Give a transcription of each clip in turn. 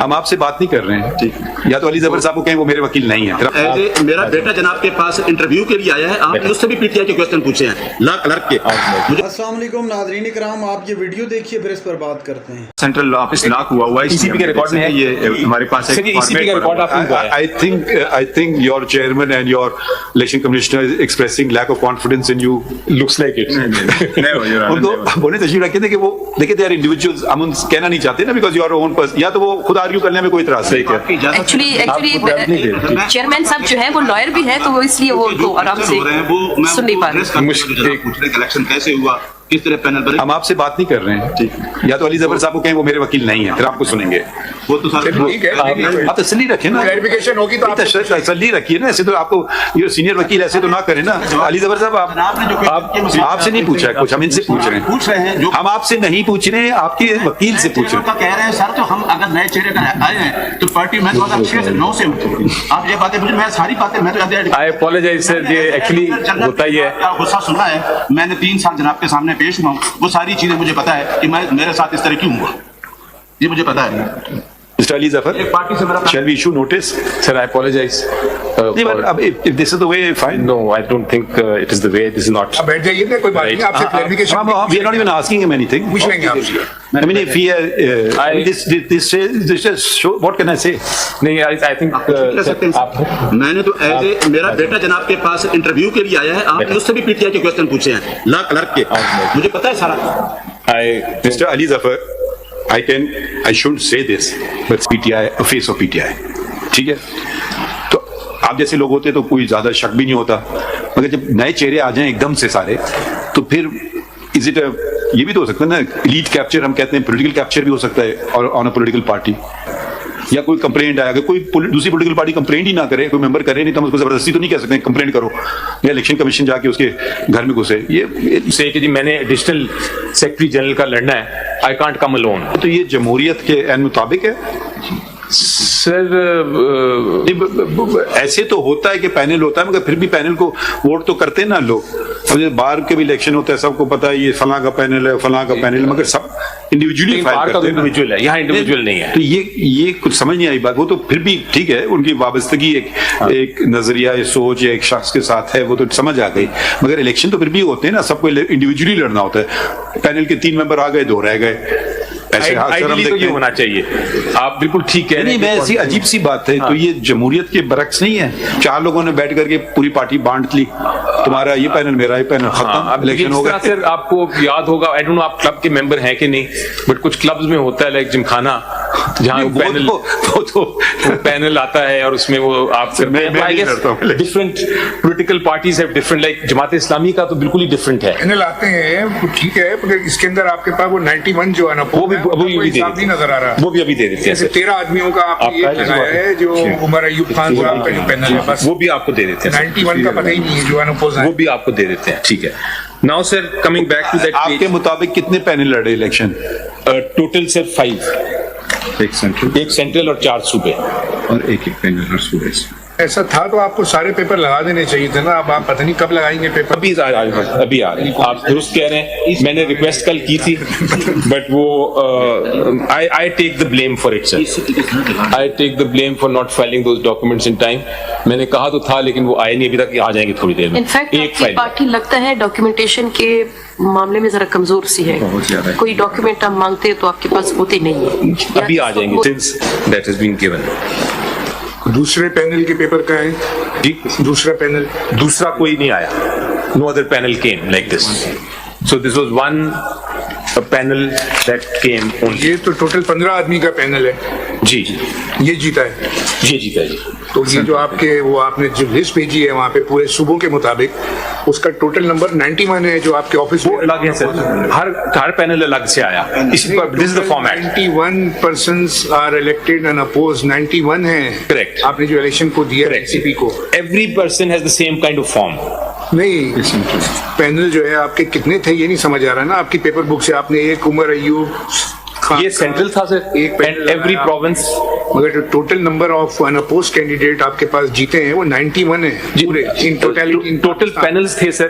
ہم آپ سے بات نہیں کر رہے ہیں، یا تو علی ظفر صاحب کو کہیں وہ میرے وکیل نہیں ہیں۔ میرا بیٹا جناب کے پاس انٹرویو کے لیے آیا ہے، آپ نے اس سے بھی پی ٹی آئی کے کوسچن پوچھے ہیں لا کلرک کے۔ السلام علیکم ناظرین کرام، آپ یہ ویڈیو دیکھیے پھر اس پر بات کرتے ہیں۔ سینٹرل آفس لاک ہوا ہے، ای سی پی کے ریکارڈ میں ہے، یہ ہمارے پاس ہے۔ ای سی پی کا ریکارڈ آپ کو ہے۔ I think your chairman and your election commissioner is expressing lack of confidence in you. Looks like it. ان کو بولنے تشریف رکھتے تھے کہ وہ دیکھیں they are individuals، ہم ان سے کہنا نہیں چاہتے نا because you are your own person، یا تو وہ خود آرگیو کرنے میں کوئی اعتراض نہیں ہے۔ ایکچولی چیئرمین صاحب جو ہیں وہ لائر بھی ہیں، تو وہ اس لیے وہ آرام سے سن نہیں پا رہے۔ الیکشن کیسے ہوا، کس طرح پینل بنے، ہم آپ سے بات نہیں کر رہے ہیں، یا تو علی ظفر صاحب کو کہیں وہ میرے وکیل نہیں ہیں، پھر آپ کو سنیں گے۔ وہ تو آپ تسلی رکھیں نا، کلیریفیکیشن ہوگی تو تسلی رکھیے نا، ایسے تو آپ کو یہ سینئر وکیل ایسے تو نہ کریں نا۔ علی ظفر صاحب آپ سے نہیں پوچھا ہے کچھ، ہم ان سے پوچھ رہے ہیں، جو ہم آپ سے نہیں پوچھ رہے ہیں، آپ کے وکیل سے پوچھ رہے ہیں۔ کہہ رہے ہیں سر، تو ہم اگر نئے چہرے کا آئے ہیں تو پارٹی میں 2006 سے 9 سے آپ یہ باتیں مجھے، میں ساری باتیں میں تو I apologize sir، یہ ایکچولی ہوتا ہی ہے۔ غصہ سنا ہے، میں نے 3 سال جناب کے سامنے پیش ہوا ہوں، وہ ساری چیزیں مجھے پتا ہے کہ میں میرے ساتھ اس طرح کیوں ہوا، یہ مجھے پتا ہے۔ Mr. Ali Zafar, shall we issue notice? Sir, I apologize. If this is the way, fine. No, I don't think it is the way. This is not. بیٹھ جائیے نا، کوئی بات نہیں، آپ سے clarification We are not even asking him anything. پوچھ لیں گے آپ سے۔ I mean, if he, this just show, what can I say? نہیں، I think میں نے تو میرا بیٹا جناب کے پاس انٹرویو کے لیے آیا ہے، آپ نے اس سے بھی پی ٹی آئی کے کوسچن پوچھے ہیں لا کلرک کے، مجھے پتا ہے سارا۔ Mr. Ali Zafar, I shouldn't say this, but PTI, a face of PTI. ٹھیک ہے، تو آپ جیسے لوگ ہوتے تو کوئی زیادہ شک بھی نہیں ہوتا، مگر جب نئے چہرے آ جائیں ایک دم سے سارے، تو پھر از اٹ یہ بھی تو ہو سکتا ہے نا، لیڈ کیپچر ہم کہتے ہیں، پولیٹیکل کیپچر بھی ہو سکتا ہے اور آن اے پولیٹیکل پارٹی، یا کوئی کمپلینٹ آیا، اگر کوئی دوسری پولیٹیکل پارٹی کمپلینٹ ہی نہ کرے، کوئی ممبر کرے نہیں، تو ہم اس کو زبردستی تو نہیں کہہ سکتے کمپلینٹ کرو، یا الیکشن کمیشن جا کے اس کے گھر میں گھسے۔ یہ سے کہ جی میں نے ایڈیشنل سیکرٹری جنرل کا لڑنا ہے، I can't come alone. تو یہ جمہوریت کے عین مطابق ہے سر؟ ایسے تو ہوتا ہے کہ پینل ہوتا ہے، مگر پھر بھی پینل کو ووٹ تو کرتے ہیں نا لوگ، باہر کے بھی الیکشن ہوتا ہے، سب کو پتا ہے یہ فلاں کا پینل ہے، فلاں کا پینل، مگر سب انڈیویجولی فائل کرتے ہیں، انڈیویجول ہے، یہاں انڈیویجول نہیں ہے۔ تو یہ کچھ سمجھ نہیں آئی بات، وہ تو پھر بھی ٹھیک ہے، ان کی وابستگی ایک نظریہ، ایک سوچ، ایک شخص کے ساتھ ہے، وہ تو سمجھ آ گئی، مگر الیکشن تو پھر بھی ہوتے ہیں نا، سب کو انڈیویجولی لڑنا ہوتا ہے۔ پینل کے 3 ممبر آ گئے، 2 رہ گئے، ایسے تو یہ ہونا چاہیے، آپ بالکل ٹھیک کہہ رہے ہیں۔ نہیں، میں ایسی عجیب سی بات ہے، تو یہ جمہوریت کے برعکس نہیں ہے، 4 لوگوں نے بیٹھ کر کے پوری پارٹی بانٹ لی، تمہارا یہ پینل، میرا یہ پینل، ختم، الیکشن ہو گیا۔ سر آپ کو یاد ہوگا، آئی ڈونٹ نو آپ کلب کے ممبر ہیں کہ نہیں، بٹ کچھ کلبز میں ہوتا ہے لائک جمخانہ، جہاں پینل آتا ہے اور اس میں وہ آپ different political parties have different, like Jamaat Islami کا تو بالکل ہی ڈفرنٹ ہے۔ پینل آتے ہیں ٹھیک ہے، مگر اس کے اندر آپ کے پاس وہ 91 جو ہے نا، وہ بھی نظر آ رہا ہے، وہ بھی ابھی دے دیتے ہیں۔ 13 آدمیوں کا آپ نے یہ لگایا ہے، جو عمر ایوب خان صاحب کا جو پینل ہے، بس وہ بھی آپ کو دے دیتے ہیں۔ 91 کا پتہ ہی نہیں ہے جو ہے نا، وہ بھی آپ کو دے دیتے ہیں، ٹھیک ہے۔ Now sir coming back to that, آپ کے مطابق کتنے پینل لڑے الیکشن؟ ٹوٹل سر 5، ایک سینٹرل اور 4 صوبے، اور ایک پینل ہر صوبے سے۔ ایسا تھا تو آپ کو سارے پیپر لگا دینے چاہیے تھے نا، اب آپ پتہ نہیں کب لگائیں گے پیپر۔ ابھی آ رہے ہیں، آپ درست کہہ رہے ہیں، میں نے ریکویسٹ کل کی تھی، بٹ وہ I take the blame for it, sir. I take the blame for not filing those documents in time. میں نے کہا تو تھا، لیکن وہ آئے نہیں ابھی تک، آ جائیں گے تھوڑی دیر میں۔ انفیکٹ آپ کی پارٹی لگتا ہے ڈاکیومنٹیشن کے معاملے میں ذرا کمزور سی ہے، کوئی ڈاکیومنٹ آپ مانگتے ہیں تو آپ کے پاس ہوتے نہیں ہیں، ابھی آ جائیں گے since that has been given. دوسرے پینل کے پیپر کا ہے جی، دوسرا پینل، دوسرا کوئی نہیں آیا، no other panel came like this. So this was one panel that came only. یہ تو ٹوٹل 15 آدمی کا پینل ہے، جی یہ جیتا ہے، یہ جیتا ہے جی۔ تو یہ جو آپ کے وہ آپ نے جو لسٹ بھیجی ہے وہاں پہ پورے صوبوں کے مطابق، اس کا ٹوٹل نمبر 91 ہے جو آپ کے آفس میں الگ ہے سر، ہر پینل الگ سے آیا، اسی پر دس از the format. 91 persons are elected and opposed، 91 ہے، Correct. آپ نے جو الیکشن کو دیا سی پی کو، Every person has the same kind of form. نہیں پینل جو ہے آپ کے کتنے تھے یہ نہیں سمجھ آ رہا نا، آپ کی پیپر بک سے آپ نے ایک عمر ایوب، یہ سینٹرل تھا سر، ایک اینڈ ایوری پروونس، مگر جو total number of unopposed candidate آپ کے پاس جیتے ہیں وہ 91 ہے پورے ان ٹوٹل ٹوٹل پینلز تھے سر،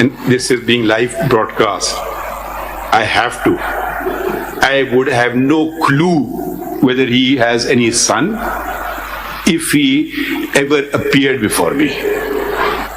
And this is being live broadcast. I have to. I would have no clue whether he has any son if he ever appeared before me.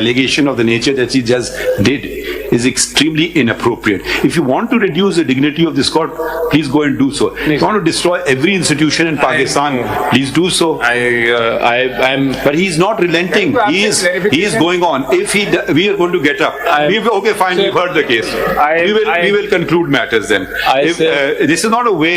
allegation of the nature that he just did is extremely inappropriate. If you want to reduce the dignity of this court, please go and do so. If you want to destroy every institution in Pakistan, please do so. I'm But he is not relenting. He is going on. If we are going to get up. Okay, fine. Sir, We've heard the case. I We will conclude matters then. This is not a way.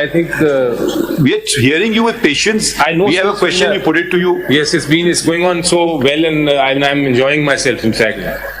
I think We are hearing you with patience. I know, We have a sir, question. sir. We put it to you. yes, it's going on so well, and I'm enjoying myself. In fact,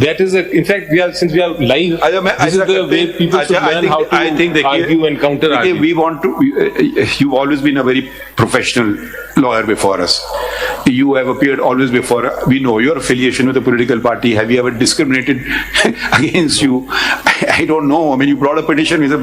That is in fact, since we are live, this is the way people should learn how to argue and counter argue. We want to. You've always been a very professional lawyer before us. You have appeared always before. We know your affiliation with a political party. Have you ever discriminated against you? I don't know. I mean, you brought a petition with a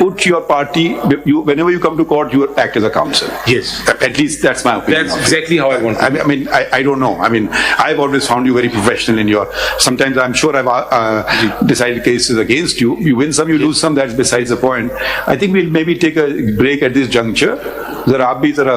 put your party, whenever you come to court, you act as a counsel. Yes. At least that's my opinion. That's exactly how I want to. I mean, I don't know. I mean, I've always found you very professional in your, sometimes I'm sure I've decided cases against you. You win some, you lose some, that's besides the point. I think we'll maybe take a break at this juncture. Zara aap bhi zara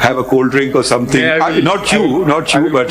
have a cold drink or something. Not you, but